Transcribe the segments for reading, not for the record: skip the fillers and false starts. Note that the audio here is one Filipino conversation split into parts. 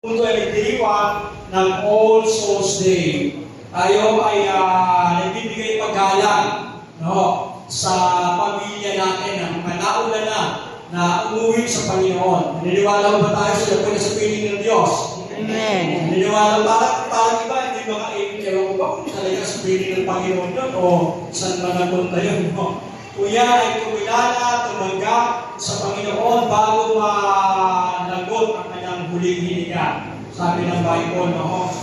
Punto ay nagdiriwang ng All Souls Day. Tayo ay nagbibigay paggalang, sa pamilya natin na mga nauna na umuwi sa Panginoon. Naniniwala ba tayo sa lahat sa piling ng Diyos? Amen. Naniniwala parang iba, hindi ewan ko ba kung talaga sa piling ng Panginoon yun o saan ba napunta yun? Kung yan ay kumilala, tumanggap sa Panginoon bago managot ang kanyang huling hininga. Sabi ng Bible,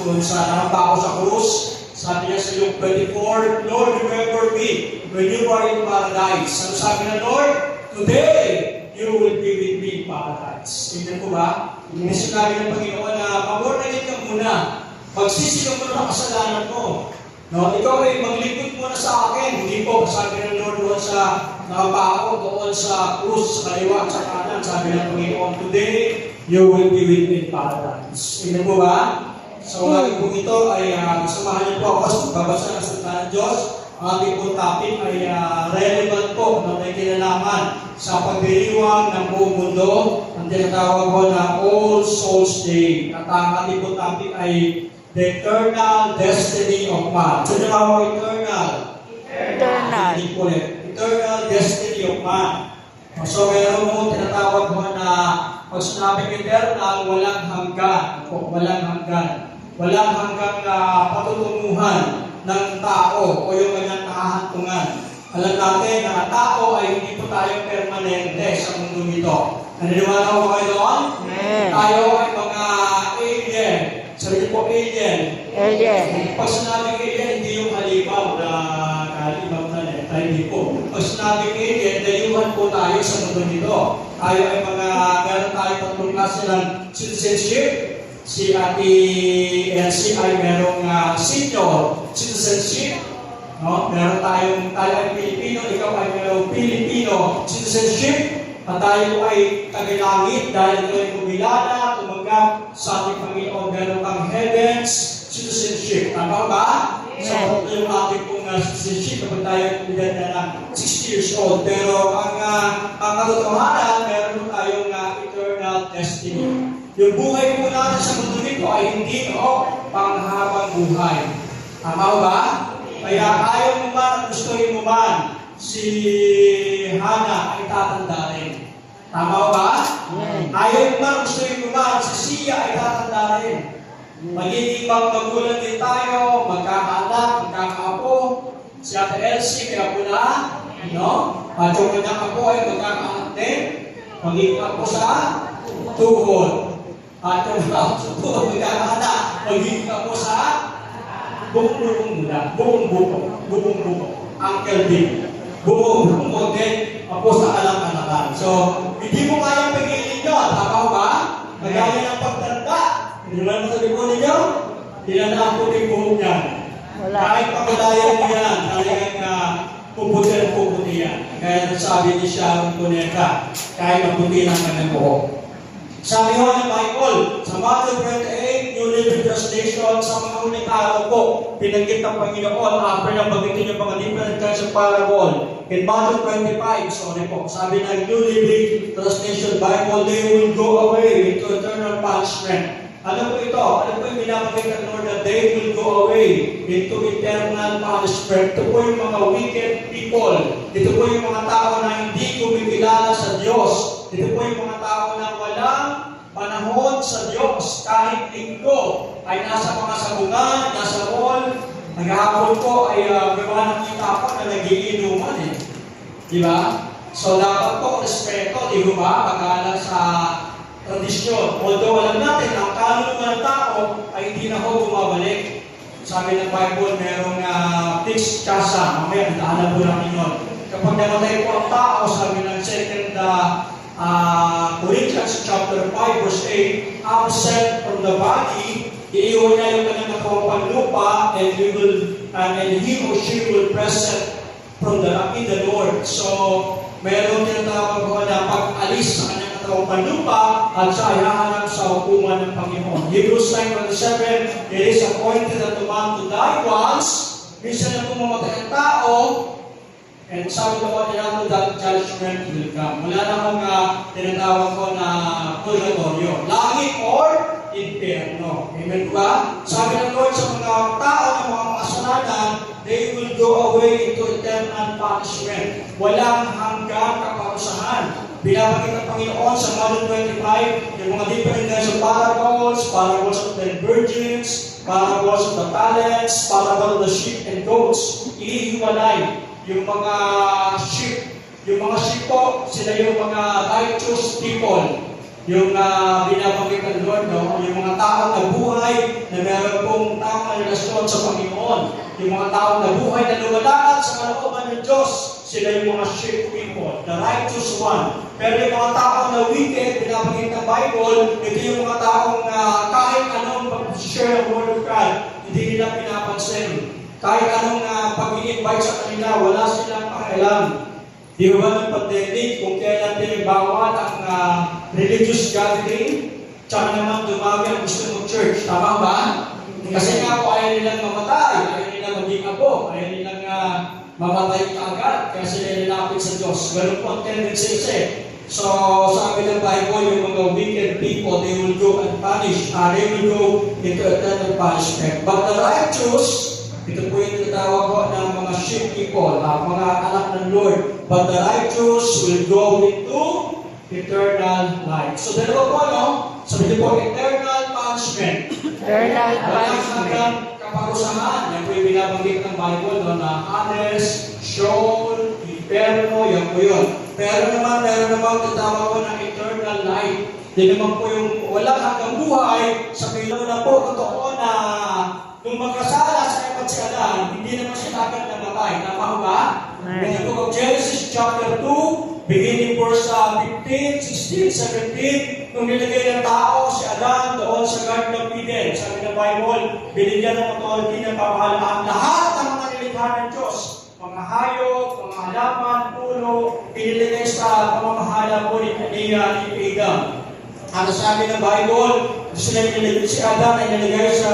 kung sa nakapako sa krus, sabi niya sa Luke 24, Lord, remember me when you are in paradise. Ano sabi ng Lord? Today, you will be with me in paradise. Tingnan ko ba? Hindi sinabi ng Panginoon na mag-ornate ka muna. Magsisi ka muna ng kasalanan mo. Ikaw ay maglingkod muna sa akin. Hindi po, sabi ng Lord doon sa nakapako, doon sa krus, sa kaliwa at sa kanan. Sabi ng Panginoon, today, you will be with me in paradise. Tingnan mo ba? So, lagi po ito ay samahan niyo po ako sa pagbabasa ng salita ng Diyos. Ang ating pong topic ay relevant po na may kinalaman sa pagdiriwang ng buong mundo. Ang tinatawag ko na All Souls Day. At ang ating pong topic ay The Eternal Destiny of Man. So, tinatawag eternal. Eternal. Eternal Destiny of Man. So, meron mo tinatawag mo na pag sinabing eternal, walang hanggan. Walang hanggan. Walang hanggang patutunguhan ng tao o yung kanyang kahantungan. Alam natin na tao ay hindi po tayo permanente sa mundo nito. Naniniwala ko kayo doon? Tayo ay mga alien. Sabi po alien. Alien. Pag sinabing alien, hindi yung halimaw na halimaw na tayo hindi po. Pag sinabing alien, dayuhan po tayo sa mundo nito. Tayo ay meron tayo tatlong klase ng citizenship. Si Ate Elsie ay merong senior citizenship. Meron tayo ay Pilipino, ikaw ay merong Pilipino citizenship. At tayo ay tagailangit dahil ito ay kumilala, tumanggap sa ating Panginoon. Meron kang heavens citizenship. Tama ba? So, yung ating pong citizenship kapag tayo kumilala na ng 60 years old. Pero ang katotohanan, meron tayong eternal destiny. Yung buhay po natin sa mundo nito ay hindi panghabang buhay. Tama ba? Kaya ayaw mo man, gustuhin mo man, si Hana ay tatanda rin. Tama ba? Ayaw mo man, gustuhin mo man, si Sia ay tatanda rin. Magiging magulang din tayo, magkakaanak, magkakaapo. Si Ate Elsie, kaya po na, at yung kanyang apo ay magkakaanak din. Magiging apo sa tuhod. At yung tuhod, magkakaanak. Magiging apo sa buong mula, buong buko. Uncle Dick. Buong buko din, apo sa alam-alakan. So, hindi mo kayang pagiging nyo. Tama ba? Magaya ng pagtanda. Hindi ba masabi ko ninyo? Ilan na ang puting buhok niyan? Kahit pagkalayan mo yan, talagang puputi yan. Kaya sabi ni Sharon Cuneta, kahit maputi ng kanyang buhok. Sabi ko ng Bible, sa Matthew 28, New Living Translation, sa mga uling araw po, pinanggit ng Panginoon, after na bagitin yung mga different kinds of parable. In Matthew 25, sabi ng New Living Translation Bible, they will go away into eternal punishment. Ano po ito? Ano po yung binabagay ng Lord that they will go away into eternal punishment? Ito po yung mga wicked people. Ito po yung mga tao na hindi kumikilala sa Diyos. Ito po yung mga tao na walang panahon sa Diyos. Kahit linggo ay nasa mga sabungan, nasa mall, naghahapon po ay gawa ng kita pa na nagiinuman Di ba? So dapat po respeto, di ba? Pagkala sa tradisyon. Although alam natin, ang kaluluwa ng tao ay hindi na ho bumabalik. Sabi ng Bible, merong fixed kasa. Mamaya, naalam po namin yun. Kapag namatay po ang tao, sabi ng 2 Corinthians chapter 5, verse 8, absent from the body, iiwan niya yung kanyang nakawang lupa, and he or she will present from in the Lord. So, meron tinatawag ko na pag-alis sa kanyang katawang lupa at siya ay hahanap sa hukuman ng Panginoon. Hebrews 9:7, it is appointed unto man to die once. Minsan na pumamatay ang tao, and sabi naman nila that judgment will come. Wala namang tinatawag ko na purgatorio. Langit or impyerno. Amen ba? Sabi ng Lord sa mga tao na mga makasalanan, they will go away into eternal punishment. Walang hanggang kaparusahan. Binabanggit ng Panginoon sa Matthew 25, yung mga different kinds of parables of the virgins, parables of the talents, parables of the sheep and goats. Ihiwalay yung mga sheep. Yung mga sheep po, sila yung mga righteous people. Yung binabanggit ng Lord, no? Yung mga taong nabuhay na meron pong tamang relasyon sa Panginoon. Yung mga taong nabuhay na lumalakad sa kalooban ng Diyos, sila yung mga sheep people, the righteous one. Pero yung mga taong na wicked, binabanggit ng Bible, ito yung mga taong kahit anong pag-share ng Word of God, hindi nila pinapansin. Kahit anong pag-i-invite sa kanila, wala silang pakialam. Di ba ng pandemic, kung kailan bawal ang religious gathering, tsaka naman dumami ang gusto ng church. Tama ba? Kasi nga po ayaw nilang mamatay, ayaw nilang maging abo, ayaw nilang mamatay agad, kaya sila nilapit sa Diyos. Ganun po ang tendency kasi. So, sabi ng Bible, yung mga wicked people, they will go unpunished. They will go into eternal punishment. But the righteous, ito po yung tinatawag ko ng mga sheep people, mga anak ng Lord. But the righteous will go into eternal life. So, dalawa po, no? Sabi niyo po, eternal punishment. Eternal Walang punishment. hanggang kaparusahan. Yan po yung binabanggit ng Bible, no? Na Hades, Sheol, Inferno, yan po yun. Pero naman, meron naman tinatawag ko ng eternal life. Yan naman po yung walang hanggang buhay. Sabi na po, totoo na nung magkasala sa iba't si Adan, hindi naman siya agad namatay. Tama ba? In the book of Genesis chapter 2, beginning verse 15, 16, 17, nung nilagay ng tao si Adan doon sa Garden of Eden, sabi ng Bible, binigyan ng authority ng pamahalaan lahat ng mga nilikha ng Diyos, mga hayop, mga halaman, puno, pinilagay sa pamamahala po ni Adam. Ano sabi ng Bible, sila nilagay si Adam ay nilagay sa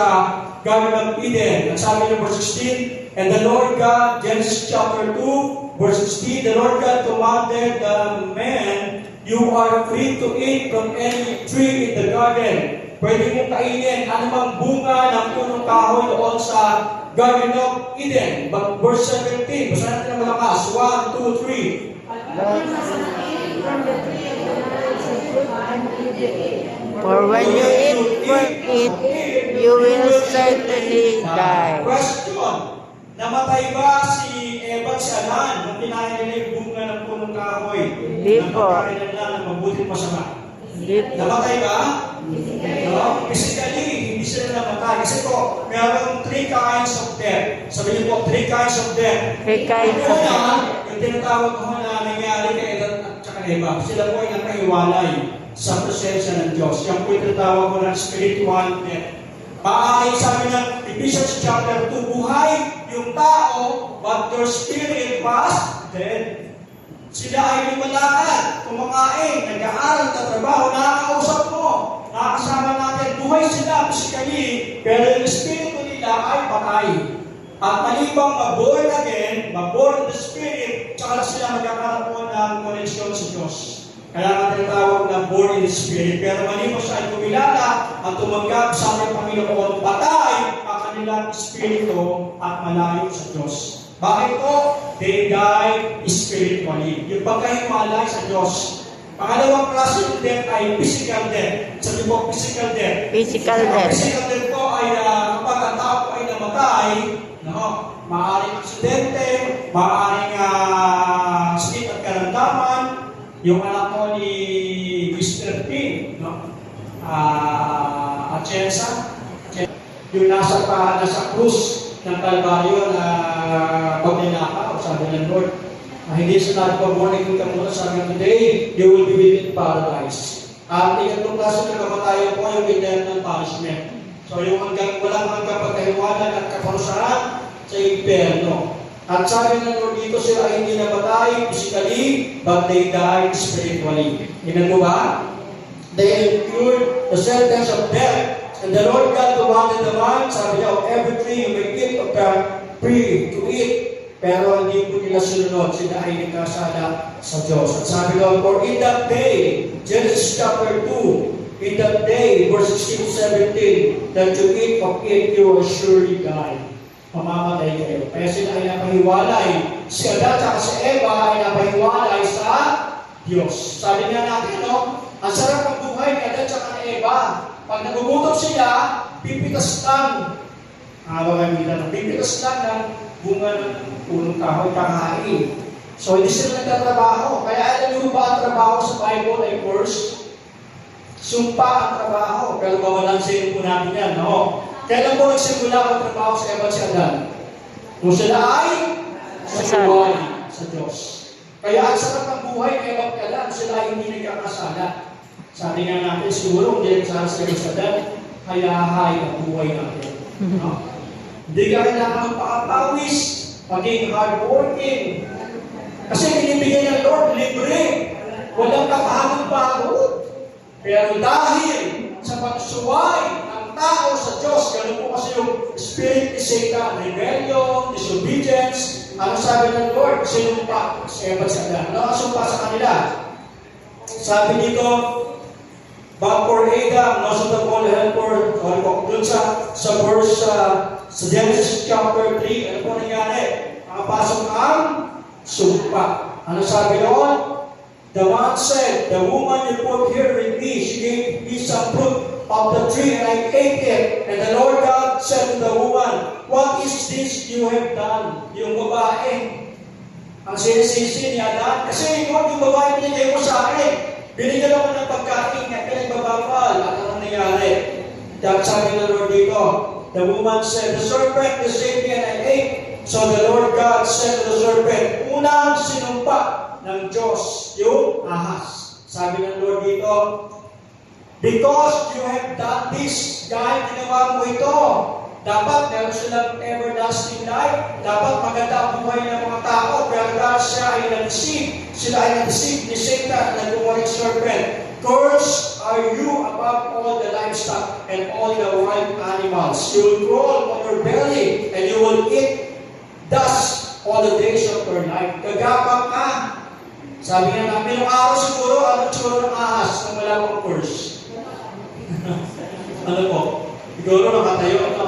Garden of Eden. Ang sabi ng verse 16, and the Lord God, Genesis chapter 2, verse 16, the Lord God commanded the man, you are free to eat from any tree in the garden. Pwede mong kainin anumang bunga ng punong kahoy doon sa Garden of Eden. But verse 17, basta natin ang malakas. 1, 2, 3. For when you eat from it, you will certainly die. Question. Namatay ba si Eva at si Adan nung kinain nila yung bunga ng punong kahoy? Hindi po. Napagkain nila ng mabuting masama. Hindi po. Namatay ba? No? Physically, hindi sila namatay. Kasi po, mayroong 3 kinds of death. Sabi niyo po, 3 kinds of death. 3 kinds of Una, death. yung tinatawag ko na nangyari kay Adan at saka Eva, sila po ay nakaiwalay sa presensya ng Diyos. Yan po yung tinatawag ko ng spiritual death. Maaaring sabi ng Ephesians chapter 2, buhay yung tao, but their spirit was dead. Sila ay lumalakad, kumakain, nag-aaral, tatrabaho, nakakausap mo, nakakasama natin, buhay sila physically, pero yung espiritu nila ay patay. At malibang mag-born again, mag-born in the spirit, tsaka lang sila magkakaroon ng koneksyon sa Diyos. Kaya nga tinatawag na born in the spirit. Pero malibang siya ay kumilala at tumanggap sa ating Panginoon, patay ang kanilang espiritu at malayo sa Diyos. Bakit po? They die spiritually. Yung pagkahiwalay sa Diyos. Pangalawang klase ng death ay physical death. Sabi po, physical death. Physical death. Physical death po ay kapag ang tao po ay namatay, maaaring aksidente, maaaring sakit at karamdaman. Yung anak ko ni Mr. P, Atienza, yung nasa krus ng Kalbaryo na pagninakaw, sabi ng Lord, hindi sila nagpaborn ka muna, sabi ng today, you will be with in paradise. At ikatlong klase ng kamatayan po yung eternal punishment. So yung walang hanggang pagkahiwanan at kaparusahan sa impyerno. At sabi ng Lord dito, sila ay hindi namatay physically, but they died spiritually. Inan mo ba? They endured the sentence of death. And the Lord God commanded the man, sabi niya, of every tree you may eat of the tree to eat. Pero hindi po nila sunod, sila ay nagkasala sa Diyos. At sabi daw, for in that day, Genesis chapter 2, in that day, verse 16 to 17, that you eat of it, you will surely die. Mamamatay kayo. Kaya sila ay napahiwalay. Si Adan at si Eva ay napahiwalay sa Diyos. Sabi nga natin, no? Ang sarap ng buhay ni Adan at ni Eva. Pag nagugutom sila, pipitas lang. Pipitas lang ng bunga ng punong kahoy kakain. So, hindi sila nagtatrabaho. Kaya alam niyo ba ang trabaho sa Bible ay first? Sumpa ang trabaho. Pero bawalan sa inyo po natin yan, no? Kailan po nagsimula ang trabaho sa Eva at si Adan? Kung sila ay sa buhay sa Diyos. Kaya ang sarap ng buhay ni Eva at Adan, sila ay hindi nagkakasala. Sabi nga natin, siguro hindi nagkasala sa Eva at Adan, kaya hay ang buhay natin. No? Hindi ka kailangan magpakapawis, maging hardworking. Kasi binibigay ng Lord, libre. Walang kapahagod-pagod. Pero dahil sa pagsuway ng tao sa Diyos, ganun po kasi yung spirit ni Satan, rebellion, disobedience, ano sabi ng Lord? Sinumpa sa Eva at si Adan. Ano ang sumpa sa kanila? Sabi dito, but for Adam, not the whole helper, doon sa verse, sa Genesis chapter 3, ano po nangyari? Nakapasok ang sumpa. Ano sabi doon? The man said, the woman you put here with me, she gave me some fruit of the tree and I ate it. And the Lord God said to the woman, what is this you have done? Yung babae, ang sinisisi ni Adan, kasi yung babae binigay mo sa akin. Binigyan ako ng pagkain na pinagbabawal. At anong nangyari? Dahil sabi ng Lord dito, the woman said, the serpent deceived me and I ate. So the Lord God said to the serpent, unang sinumpa ng Diyos yung ahas. Sabi ng Lord dito, because you have done this, dahil ginawa mo ito, dapat meron silang everlasting life, dapat maganda ang buhay ng mga tao, pero dahil siya ay nag-deceive, sila ay nag-deceive ni Satan na gumawa ng serpent. Cursed are you above all the livestock and all the wild animals. You will crawl on your belly and you will eat dust all the days of your life. Gagapang ka. Sabi nga namin, yung araw siguro, ano siguro ng ahas kung wala mong curse? Ano po? Siguro nakatayo ito.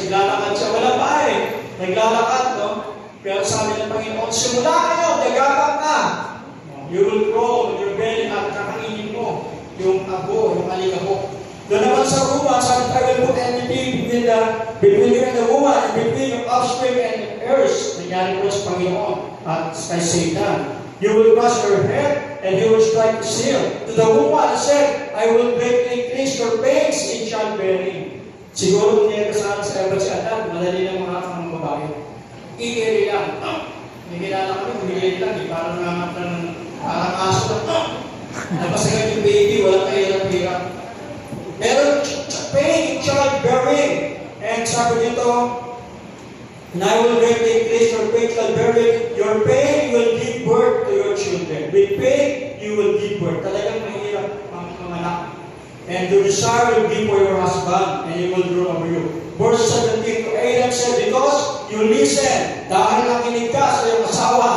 Naglalakad siya. Wala pa eh. Naglalakad, no? Pero sabi ng Panginoon, simula kayo, gagapang ka. You will grow in your belly at kakainin mo yung abo, yung alikabok. Doon naman sa woman, sabi tayo, will put enmity between you and the woman, and between your offspring and heirs. Nangyari po sa Panginoon at kay Satan. You will crush your head, and he will strike his heel. To the woman, said, I will greatly increase your pains in childbearing. Siguro hindi kasama sa Eva si Adan, madali ng mga babae. Iiri lang. May kilala kami, humili lang, parang nangangat ng parang aso lang. Napasagad yung baby, walang kahirap-hirap. Meron pain in childbearing. And sabi dito, and I will greatly increase your pain childbearing. Your pain will give birth to your children. With pain, you will give birth. Talagang mahirap ang anak. And your desire will be for your husband, and he will rule over you. Verse 17 to 18 said, because you listen, dahil nakinig ka sa iyong asawa.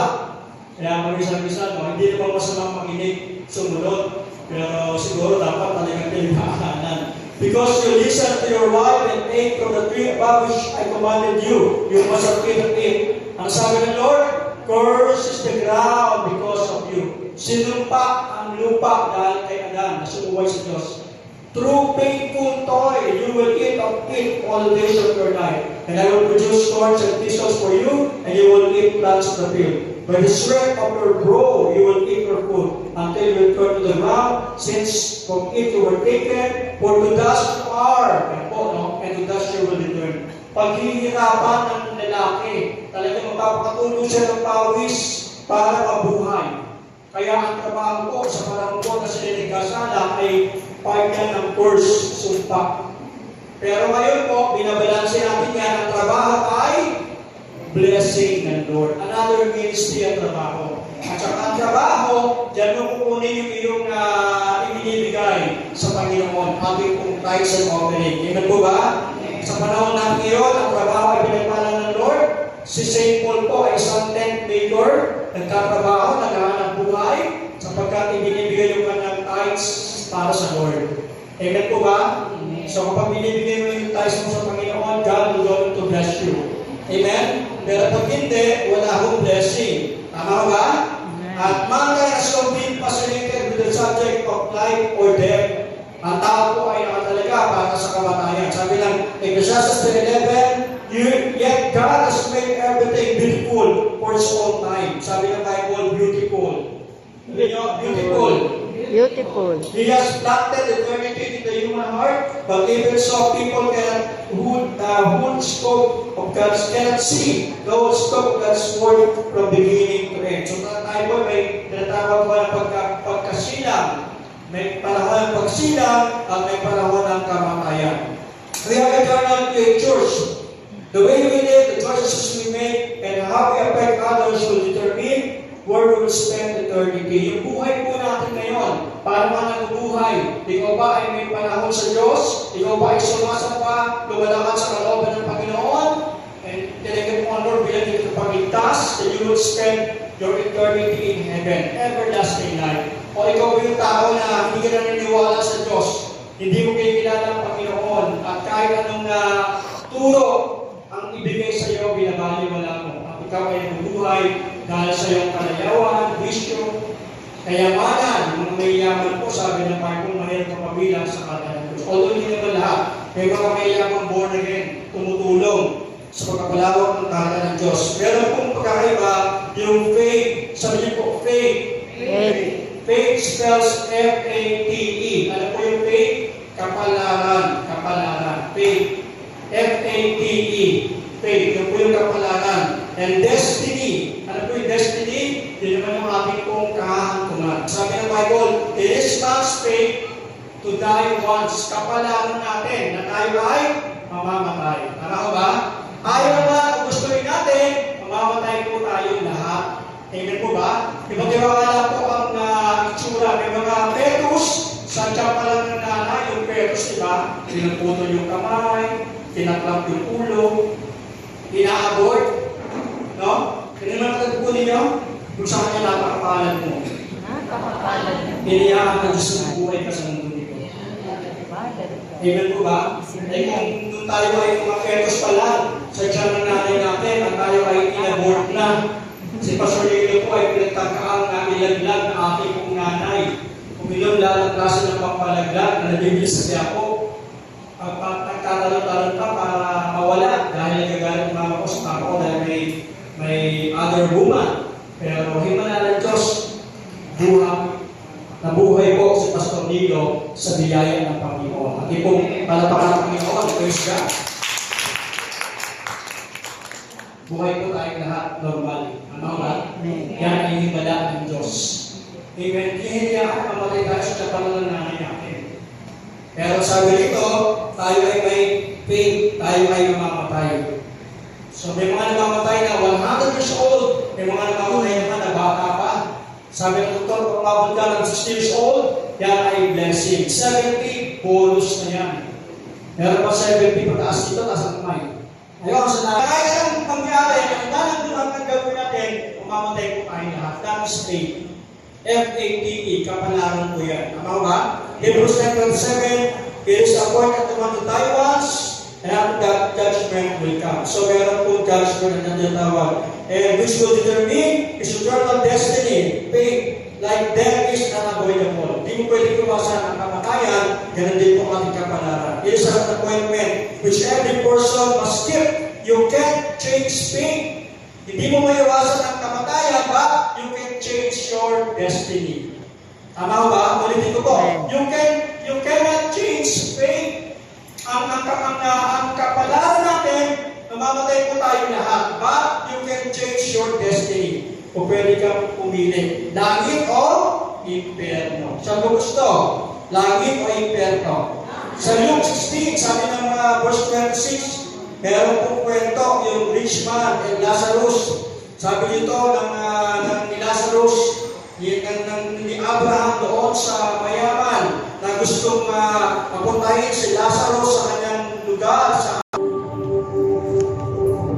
Kaya mag-isa-isa, no? Hindi naman masamang makinig, sumunod. Pero siguro dapat talagang pinagkakanan. Because you listen to your wife and ate from the tree above which I commanded you, you must have eaten it. Ang sabi ng Lord, curse is the ground because of you. Sinumpa ang lupa dahil kay Adan na sumuway sa Diyos. Through painful toil, you will eat of it all the days of your life. And I will produce thorns and thistles for you, and you will eat plants of the field. By the sweat of your brow, you will eat your food, until you return to the ground, since from it you were taken, for to dust you are, and to dust you will return. Paghihirapan ng lalaki, talagang magpapakatulong siya ng pawis para mabuhay. Kaya ang trabaho ko sa parang po na sininigasala ay part yan ng course, sumpa. Pero ngayon po, binabalansin natin yan, ang trabaho ay blessing ng Lord. Another ministry ang trabaho. At saka ang trabaho, dyan mo kukunin yung iyong ibinibigay sa Panginoon, ating kong tithes and offering. Amen po ba? Sa panahon natin ngayon, ang trabaho ay pinagpala ng Lord. Si St. Paul po ay isang tent maker, nagtatrabaho, naghahanap buhay, sapagkat ibinibigay yung kanyang tithes para sa Lord. Amen po ba? So kapag binibigay mo yung tithes mo sa Panginoon, God will going to bless you. Amen? Pero pag hindi, wala akong blessing. Tama ba? At mankind has so been fascinated with the subject of life or death. Ang tao po ay nakatalaga para sa kamatayan. Sabi ng Ecclesiastes 3:11, yet God has made everything beautiful for its own time. Sabi ng Bible, beautiful. Sabi nyo, beautiful. Beautiful. He has planted eternity in the human heart, but even so, people who spoke of God's cannot see those spoke of God's word from beginning to end. So tayo po may tinatawag mo ng pagkasilang. May panahon ng pagsilang at may panahon ng kamatayan. We have eternal futures. The way we live, the choices we make, and how we affect others will determine where we will spend eternity. Yung buhay po natin ngayon, paano man nabubuhay? Ikaw ba ay may panahon sa Diyos? Ikaw ba ay sumasamba, lumalakad sa kalooban ng Panginoon? And tinigyan mo ang Lord bilang ito pagligtas, that you will spend your eternity in heaven, everlasting life. O ikaw yung tao na hindi ka naniniwala sa Diyos, hindi mo kinikilala ang Panginoon, at kahit anong turo ang ibigay sa iyo, binabaliwala mo. At ikaw ay nabubuhay dahil sa iyong kalayawan, bisyo, kayamanan, yung mga mayayaman po, sabi ng Bible, mahirap na pabilang sa kanya ng Diyos. Although hindi naman lahat, may mga mayayaman born again, tumutulong sa pagkapalawak ng kanya ng Diyos. Meron pong pagkakaiba, yung faith, sabi niyo po, faith. Faith spells F-A-T-E. Ano po yung faith? Kapalaran. Kapalaran. Faith. F-A-T-E. Faith. Yung po yung kapalaran. And destiny. Ano po yung destiny? Yun naman yung ating pong kahantungan. Sabi ng Bible, it is man's faith to die once. Kapalaran natin na tayo ay mamamatay. Tama ko ba? Ayaw naman, kung gusto rin natin, mamamatay po tayo lahat. Amen po ba? Ibang-ibang po ang itsura. May mga fetus, sa tiyan pa lang ng nanay, yung fetus, diba? Pinagputol yung kamay, tinaklamp yung ulo, ina-abort, no? Kaya naman natagpunin nyo, kung saan kanya napakapalan mo. Napakapalan mo. Iniyakan na Diyos ng buhay ka sa mundo nito. Amen po ba? Eh kung tayo ay mga fetus pa lang, sa tiyan ng nanay natin, at tayo ay in-abort na. Si Pastor Lilo po ay pinagtangkaan na ilaglag na aking pong nanay. Kung ilang lalaglasan ng pampalaglag na nabibili sa siya po, nagtatalon-talon pa para mawala dahil nagagalit ng mama ko sa papa ko dahil may other woman. Pero himala ng Diyos, nabuhay po si Pastor Lilo sa biyaya ng Panginoon. At ipong palapakan ng Panginoon, praise God. Buhay po tayong lahat normal. Ano ba? Yan ay himala ng Diyos. Amen. Hindi ako mamatay tayo sa kapalan ng nanay natin. Pero sabi rito, tayo ay may faith, tayo ay mamamatay. So may mga namamatay na 100 years old, may mga namamatay naman na bata pa. Sabi ng doktor, kung umabot ka ng 60 years old, yan ay blessing. 70, bonus na yan. Meron pa 70 pataas dito, taas ang kamay. Ayaw sa natin. Kaya ang pangyari, ang dalang dulang ang gawin natin, umamatay po tayo lahat. That is faith. F-A-T-E, kapalaran po yan. Tama ba? Hebrews 10:7, it is appointed to one to die once, and after that, judgment will come. So, meron po judgment na natawag. And which will determine his eternal destiny. Faith, like death is unavoidable. Hindi mo pwede kumasan ang kamatayan, ganun din po ating kapalaran. It is an appointment which every person must keep. You can't change faith. Hindi mo maiwasan ang kamatayan, but you can change your destiny. Tama ba? Ulitin ko po. You cannot change faith. Ang kapalaran natin, namamatay po tayo lahat, but you can change your destiny. O pwede kang pumili. Langit o impyerno. Saan mo gusto? Langit o impyerno? Sa Luke 16, sabi ng verse 26, meron pong kwento yung rich man and Lazarus. Sabi dito ni Lazarus, ni Abraham doon sa mayaman na gustong mapuntahin si Lazarus sa kanyang lugar, sa